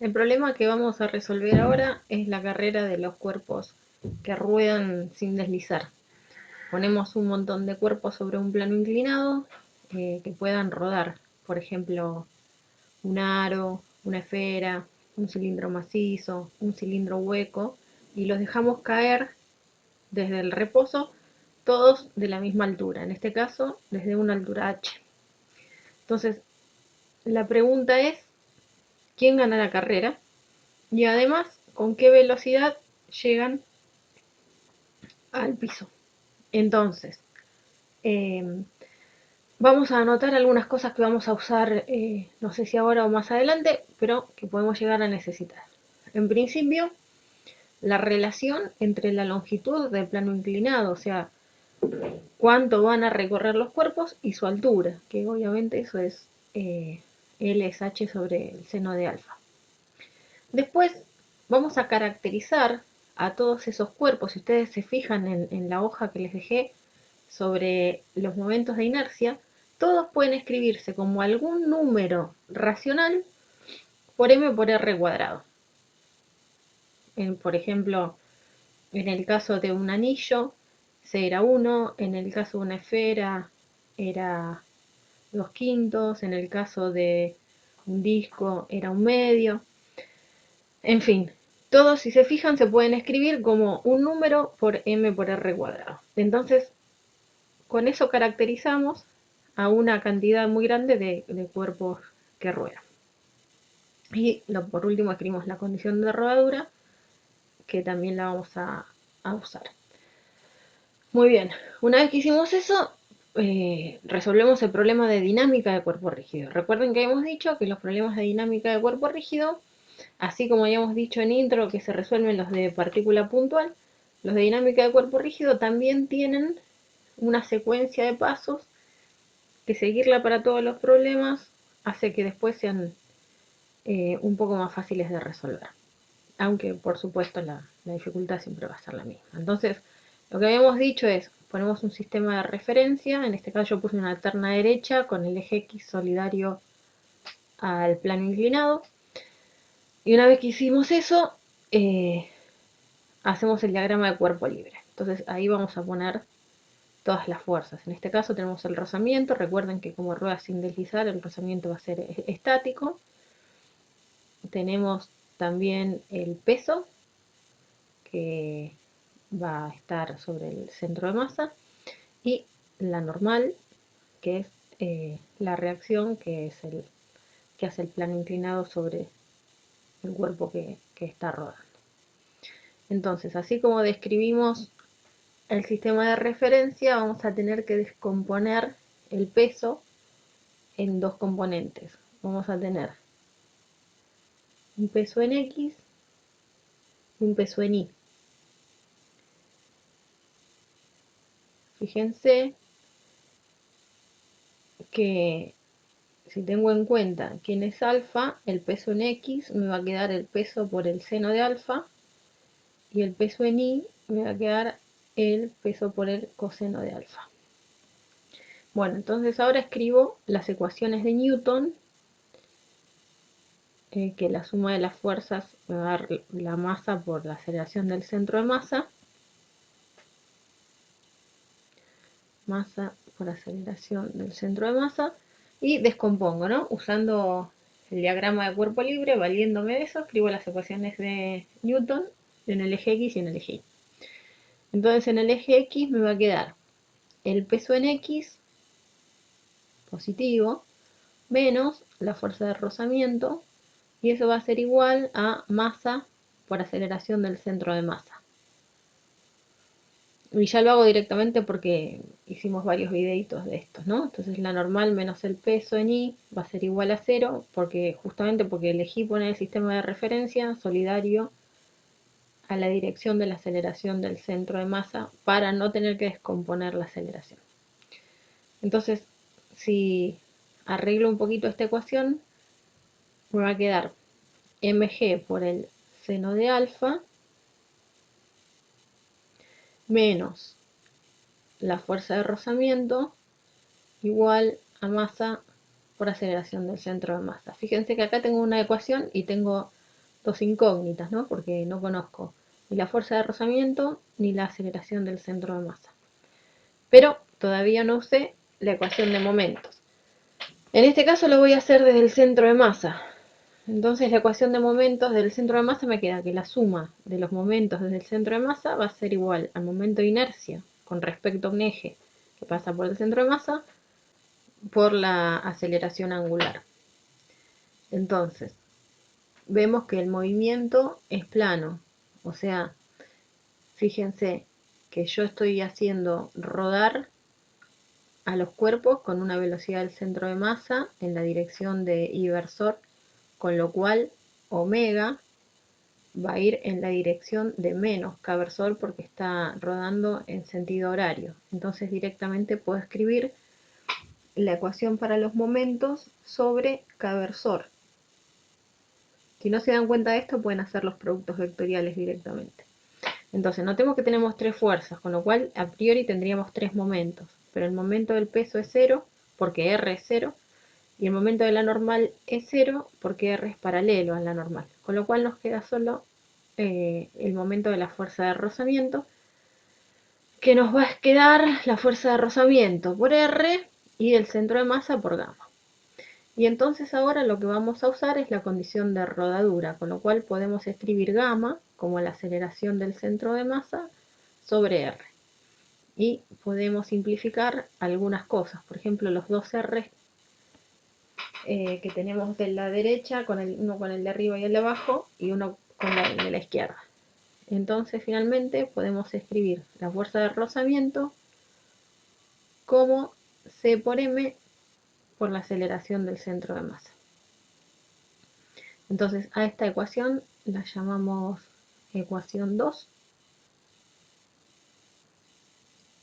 El problema que vamos a resolver ahora es la carrera de los cuerpos que ruedan sin deslizar. Ponemos un montón de cuerpos sobre un plano inclinado que puedan rodar. Por ejemplo, un aro, una esfera, un cilindro macizo, un cilindro hueco, y los dejamos caer desde el reposo, todos de la misma altura, en este caso desde una altura h. Entonces, la pregunta es, ¿quién gana la carrera? Y además, ¿con qué velocidad llegan al piso? Entonces, eh, vamos a anotar algunas cosas que vamos a usar, no sé si ahora o más adelante, pero que podemos llegar a necesitar. En principio, la relación entre la longitud del plano inclinado, o sea, cuánto van a recorrer los cuerpos, y su altura, que obviamente eso es L es h sobre el seno de alfa. Después vamos a caracterizar a todos esos cuerpos. Si ustedes se fijan en la hoja que les dejé sobre los momentos de inercia, todos pueden escribirse como algún número racional por m por r cuadrado. Por ejemplo, en el caso de un anillo, C era 1, en el caso de una esfera era 2/5, en el caso de un disco era 1/2. En fin, todos, si se fijan, se pueden escribir como un número por m por r cuadrado. Entonces, con eso caracterizamos a una cantidad muy grande de cuerpos que ruedan. Y por último escribimos la condición de rodadura, que también la vamos a usar. Muy bien, una vez que hicimos eso, resolvemos el problema de dinámica de cuerpo rígido. Recuerden que hemos dicho que los problemas de dinámica de cuerpo rígido, así como habíamos dicho en intro que se resuelven los de partícula puntual, los de dinámica de cuerpo rígido también tienen una secuencia de pasos que seguirla para todos los problemas hace que después sean un poco más fáciles de resolver. Aunque por supuesto la dificultad siempre va a ser la misma. Entonces, lo que habíamos dicho es, ponemos un sistema de referencia, en este caso yo puse una terna derecha con el eje X solidario al plano inclinado, y una vez que hicimos eso, hacemos el diagrama de cuerpo libre. Entonces ahí vamos a poner todas las fuerzas. En este caso tenemos el rozamiento, recuerden que como rueda sin deslizar, el rozamiento va a ser estático. Tenemos también el peso, que va a estar sobre el centro de masa, y la normal, que es la reacción, que es el que hace el plano inclinado sobre el cuerpo que está rodando. Entonces, así como describimos el sistema de referencia, vamos a tener que descomponer el peso en dos componentes. Vamos a tener un peso en X y un peso en Y. Fíjense que si tengo en cuenta quién es alfa, el peso en X me va a quedar el peso por el seno de alfa, y el peso en Y me va a quedar el peso por el coseno de alfa. Bueno, entonces ahora escribo las ecuaciones de Newton, que la suma de las fuerzas me va a dar la masa por la aceleración del centro de masa, masa por aceleración del centro de masa, y descompongo, ¿no? Usando el diagrama de cuerpo libre, valiéndome de eso, escribo las ecuaciones de Newton en el eje X y en el eje Y. Entonces en el eje X me va a quedar el peso en X positivo menos la fuerza de rozamiento, y eso va a ser igual a masa por aceleración del centro de masa. Y ya lo hago directamente porque hicimos varios videitos de estos, ¿no? Entonces la normal menos el peso en Y va a ser igual a 0, justamente porque elegí poner el sistema de referencia solidario a la dirección de la aceleración del centro de masa para no tener que descomponer la aceleración. Entonces, si arreglo un poquito esta ecuación, me va a quedar mg por el seno de alfa menos la fuerza de rozamiento igual a masa por aceleración del centro de masa. Fíjense que acá tengo una ecuación y tengo dos incógnitas, ¿no? Porque no conozco ni la fuerza de rozamiento ni la aceleración del centro de masa. Pero todavía no usé la ecuación de momentos. En este caso lo voy a hacer desde el centro de masa. Entonces la ecuación de momentos del centro de masa me queda que la suma de los momentos desde el centro de masa va a ser igual al momento de inercia con respecto a un eje que pasa por el centro de masa por la aceleración angular. Entonces, vemos que el movimiento es plano. O sea, fíjense que yo estoy haciendo rodar a los cuerpos con una velocidad del centro de masa en la dirección de inversor, con lo cual omega va a ir en la dirección de menos k-versor porque está rodando en sentido horario. Entonces directamente puedo escribir la ecuación para los momentos sobre k-versor. Si no se dan cuenta de esto, pueden hacer los productos vectoriales directamente. Entonces, notemos que tenemos tres fuerzas, con lo cual a priori tendríamos tres momentos. Pero el momento del peso es 0, porque R es 0, y el momento de la normal es 0, porque R es paralelo a la normal. Con lo cual nos queda solo el momento de la fuerza de rozamiento, que nos va a quedar la fuerza de rozamiento por R y el centro de masa por gamma. Y entonces ahora lo que vamos a usar es la condición de rodadura, con lo cual podemos escribir gamma como la aceleración del centro de masa sobre R. Y podemos simplificar algunas cosas, por ejemplo los dos R que tenemos de la derecha, uno con el de arriba y el de abajo, y uno con el de la izquierda. Entonces finalmente podemos escribir la fuerza de rozamiento como C por M por la aceleración del centro de masa. Entonces a esta ecuación la llamamos ecuación 2.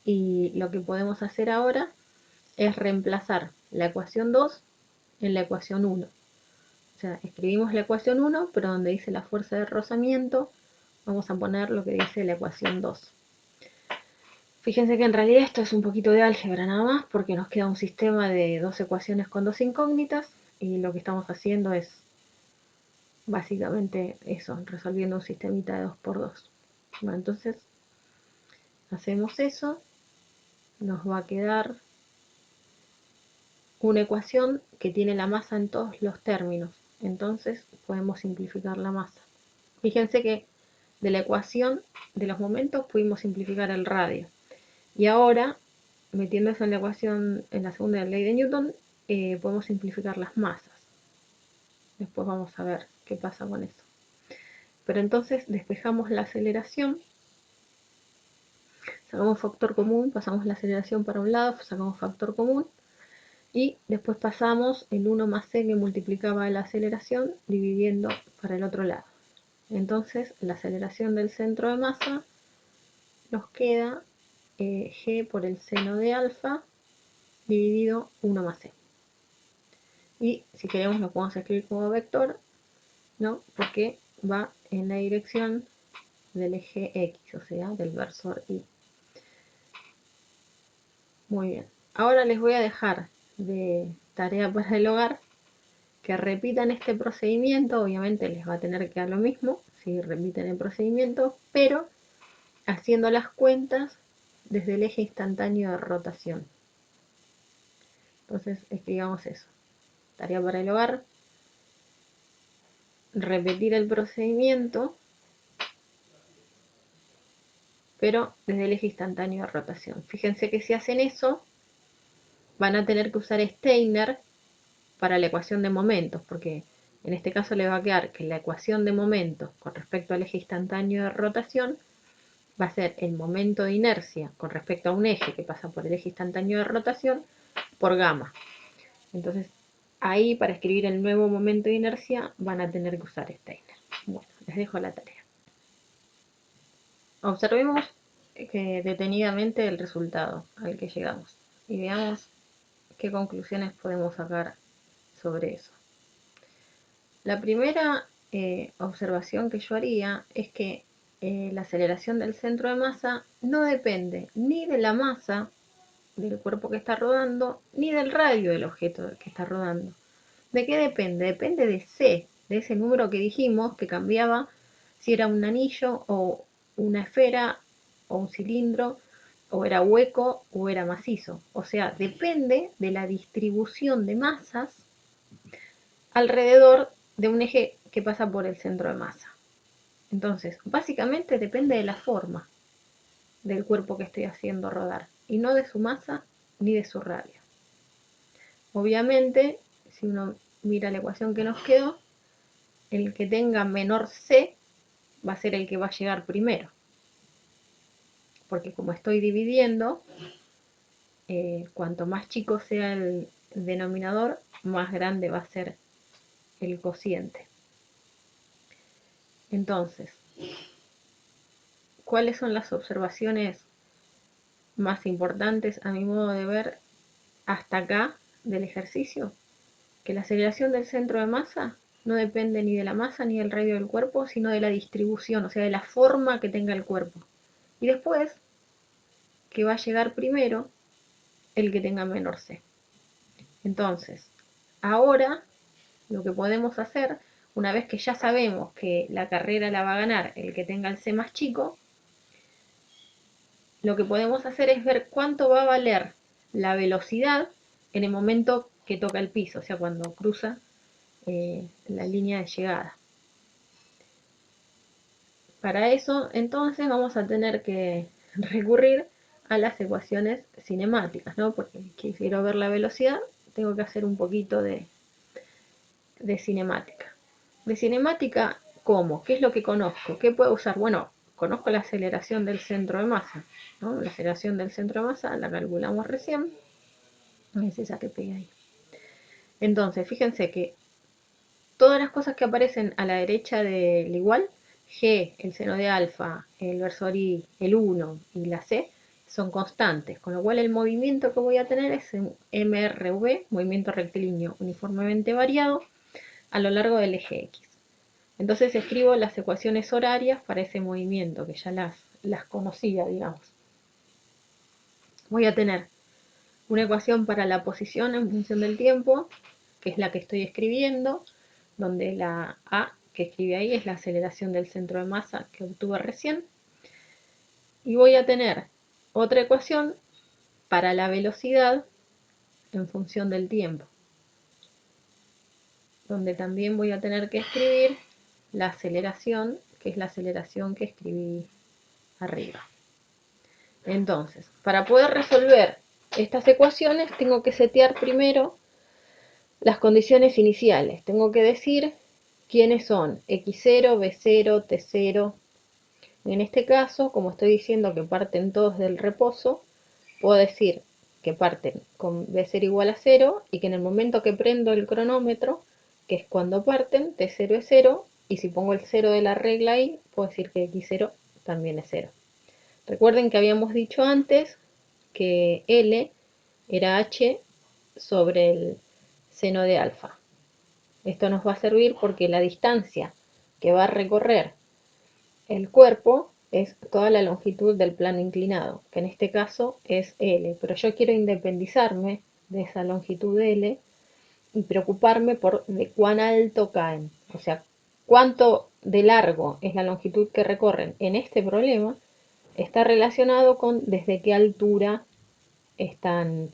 Y lo que podemos hacer ahora es reemplazar la ecuación 2 en la ecuación 1. O sea, escribimos la ecuación 1, pero donde dice la fuerza de rozamiento, vamos a poner lo que dice la ecuación 2. Fíjense que en realidad esto es un poquito de álgebra nada más, porque nos queda un sistema de dos ecuaciones con dos incógnitas, y lo que estamos haciendo es básicamente eso, resolviendo un sistemita de 2×2. Bueno, entonces hacemos eso, nos va a quedar una ecuación que tiene la masa en todos los términos. Entonces podemos simplificar la masa. Fíjense que de la ecuación de los momentos pudimos simplificar el radio. Y ahora, metiéndose en la ecuación, en la segunda ley de Newton, podemos simplificar las masas. Después vamos a ver qué pasa con eso. Pero entonces despejamos la aceleración, sacamos factor común, pasamos la aceleración para un lado, sacamos factor común, y después pasamos el 1 más c que multiplicaba la aceleración dividiendo para el otro lado. Entonces la aceleración del centro de masa nos queda g por el seno de alfa dividido 1 más c. Y si queremos lo podemos escribir como vector, ¿no? Porque va en la dirección del eje x, o sea, del versor y. Muy bien. Ahora les voy a dejar de tarea para el hogar que repitan este procedimiento. Obviamente les va a tener que dar lo mismo si repiten el procedimiento, pero haciendo las cuentas desde el eje instantáneo de rotación. Entonces escribamos eso. Tarea para el hogar. Repetir el procedimiento, pero desde el eje instantáneo de rotación. Fíjense que si hacen eso, van a tener que usar Steiner para la ecuación de momentos, porque en este caso les va a quedar que la ecuación de momentos con respecto al eje instantáneo de rotación va a ser el momento de inercia con respecto a un eje que pasa por el eje instantáneo de rotación por gamma. Entonces, ahí para escribir el nuevo momento de inercia van a tener que usar Steiner. Bueno, les dejo la tarea. Observemos detenidamente el resultado al que llegamos y veamos qué conclusiones podemos sacar sobre eso. La primera observación que yo haría es que la aceleración del centro de masa no depende ni de la masa del cuerpo que está rodando, ni del radio del objeto que está rodando. ¿De qué depende? Depende de C. de ese número que dijimos que cambiaba si era un anillo o una esfera o un cilindro, o era hueco o era macizo. O sea, depende de la distribución de masas alrededor de un eje que pasa por el centro de masa. Entonces, básicamente depende de la forma del cuerpo que estoy haciendo rodar, y no de su masa ni de su radio. Obviamente, si uno mira la ecuación que nos quedó, el que tenga menor c va a ser el que va a llegar primero, porque como estoy dividiendo, cuanto más chico sea el denominador, más grande va a ser el cociente. Entonces, ¿cuáles son las observaciones más importantes a mi modo de ver hasta acá del ejercicio? Que la aceleración del centro de masa no depende ni de la masa ni del radio del cuerpo, sino de la distribución, o sea, de la forma que tenga el cuerpo. Y después, que va a llegar primero el que tenga menor c. Entonces, ahora lo que podemos hacer, una vez que ya sabemos que la carrera la va a ganar el que tenga el c más chico, lo que podemos hacer es ver cuánto va a valer la velocidad en el momento que toca el piso, o sea, cuando cruza la línea de llegada. Para eso, entonces, vamos a tener que recurrir a las ecuaciones cinemáticas, ¿no? Porque si quiero ver la velocidad, tengo que hacer un poquito de cinemática. De cinemática, ¿cómo? ¿Qué es lo que conozco? ¿Qué puedo usar? Bueno, conozco la aceleración del centro de masa, ¿no? La aceleración del centro de masa la calculamos recién. Es esa que pegué ahí. Entonces, fíjense que todas las cosas que aparecen a la derecha del igual, G, el seno de alfa, el versor I, el 1 y la C, son constantes, con lo cual el movimiento que voy a tener es un MRV, movimiento rectilíneo uniformemente variado, a lo largo del eje X. Entonces escribo las ecuaciones horarias para ese movimiento, que ya las conocía, digamos. Voy a tener una ecuación para la posición en función del tiempo, que es la que estoy escribiendo, donde la A que escribe ahí es la aceleración del centro de masa que obtuve recién. Y voy a tener otra ecuación para la velocidad en función del tiempo, donde también voy a tener que escribir la aceleración, que es la aceleración que escribí arriba. Entonces, para poder resolver estas ecuaciones, tengo que setear primero las condiciones iniciales. Tengo que decir quiénes son x0, b0, t0. En este caso, como estoy diciendo que parten todos del reposo, puedo decir que parten con b0 igual a 0 y que en el momento que prendo el cronómetro, que es cuando parten, t0 es 0, y si pongo el 0 de la regla ahí, puedo decir que x0 también es 0. Recuerden que habíamos dicho antes que L era h sobre el seno de alfa. Esto nos va a servir porque la distancia que va a recorrer el cuerpo es toda la longitud del plano inclinado, que en este caso es L, pero yo quiero independizarme de esa longitud L y preocuparme por de cuán alto caen, o sea, cuánto de largo es la longitud que recorren en este problema, está relacionado con desde qué altura están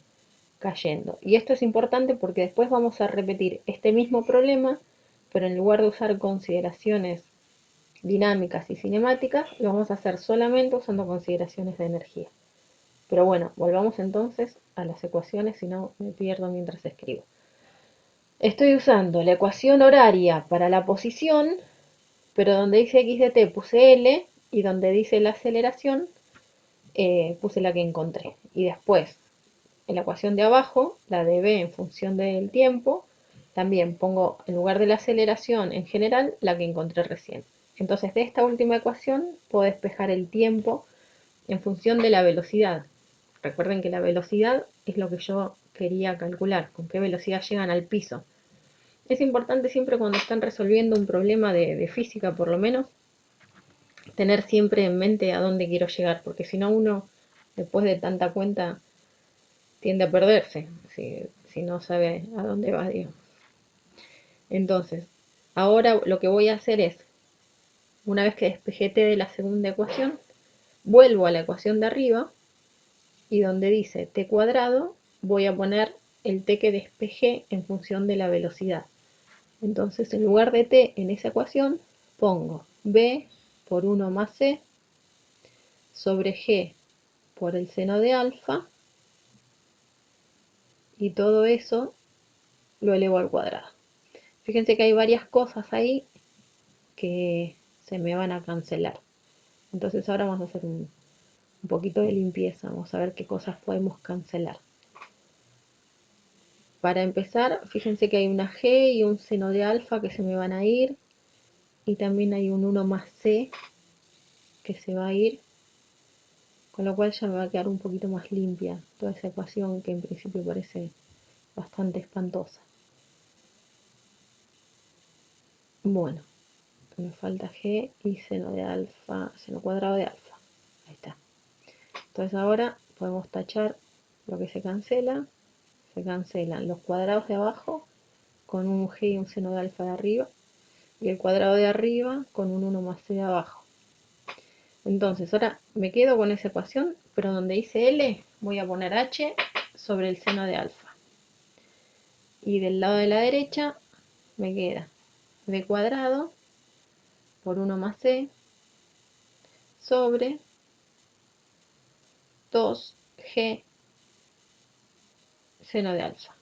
cayendo. Y esto es importante porque después vamos a repetir este mismo problema, pero en lugar de usar consideraciones dinámicas y cinemáticas, lo vamos a hacer solamente usando consideraciones de energía. Pero bueno, volvamos entonces a las ecuaciones, si no me pierdo mientras escribo. Estoy usando la ecuación horaria para la posición, pero donde dice x de t puse L y donde dice la aceleración puse la que encontré. Y después, en la ecuación de abajo, la de b en función del tiempo, también pongo en lugar de la aceleración en general la que encontré recién. Entonces de esta última ecuación puedo despejar el tiempo en función de la velocidad. Recuerden que la velocidad es lo que yo quería calcular, con qué velocidad llegan al piso. Es importante siempre cuando están resolviendo un problema de física, por lo menos, tener siempre en mente a dónde quiero llegar, porque si no uno, después de tanta cuenta, tiende a perderse, si no sabe a dónde va, digo. Entonces, Ahora lo que voy a hacer es, una vez que despejé t de la segunda ecuación, vuelvo a la ecuación de arriba y donde dice t cuadrado voy a poner el t que despejé en función de la velocidad. Entonces en lugar de t en esa ecuación pongo b por 1 más c sobre g por el seno de alfa y todo eso lo elevo al cuadrado. Fíjense que hay varias cosas ahí que se me van a cancelar. Entonces ahora vamos a hacer un poquito de limpieza, vamos a ver qué cosas podemos cancelar. Para empezar, fíjense que hay una g y un seno de alfa que se me van a ir, y también hay un 1 más c que se va a ir, con lo cual ya me va a quedar un poquito más limpia toda esa ecuación que en principio parece bastante espantosa. Bueno, me falta g y seno de alfa, seno cuadrado de alfa. Ahí está. Entonces ahora podemos tachar lo que se cancela. Se cancelan los cuadrados de abajo con un g y un seno de alfa de arriba, y el cuadrado de arriba con un 1 más c de abajo. Entonces ahora me quedo con esa ecuación, pero donde dice L voy a poner h sobre el seno de alfa. Y del lado de la derecha me queda b cuadrado por 1 más c sobre 2g seno de alfa.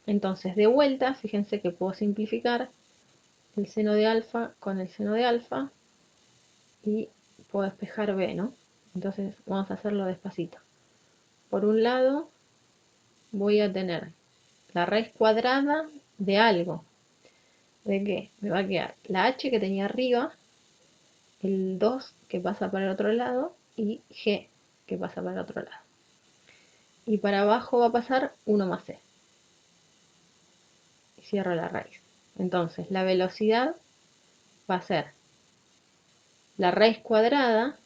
Entonces de vuelta, fíjense que puedo simplificar el seno de alfa con el seno de alfa y puedo despejar b, ¿no? Entonces vamos a hacerlo despacito. Por un lado voy a tener la raíz cuadrada de algo. ¿De qué? Me va a quedar la h que tenía arriba, el 2 que pasa para el otro lado y g que pasa para el otro lado. Y para abajo va a pasar 1 más c. Y cierro la raíz. Entonces la velocidad va a ser la raíz cuadrada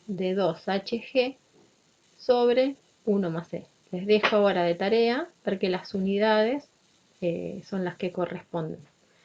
de 2hg sobre 1 más c. Les dejo ahora de tarea ver que las unidades son las que corresponden.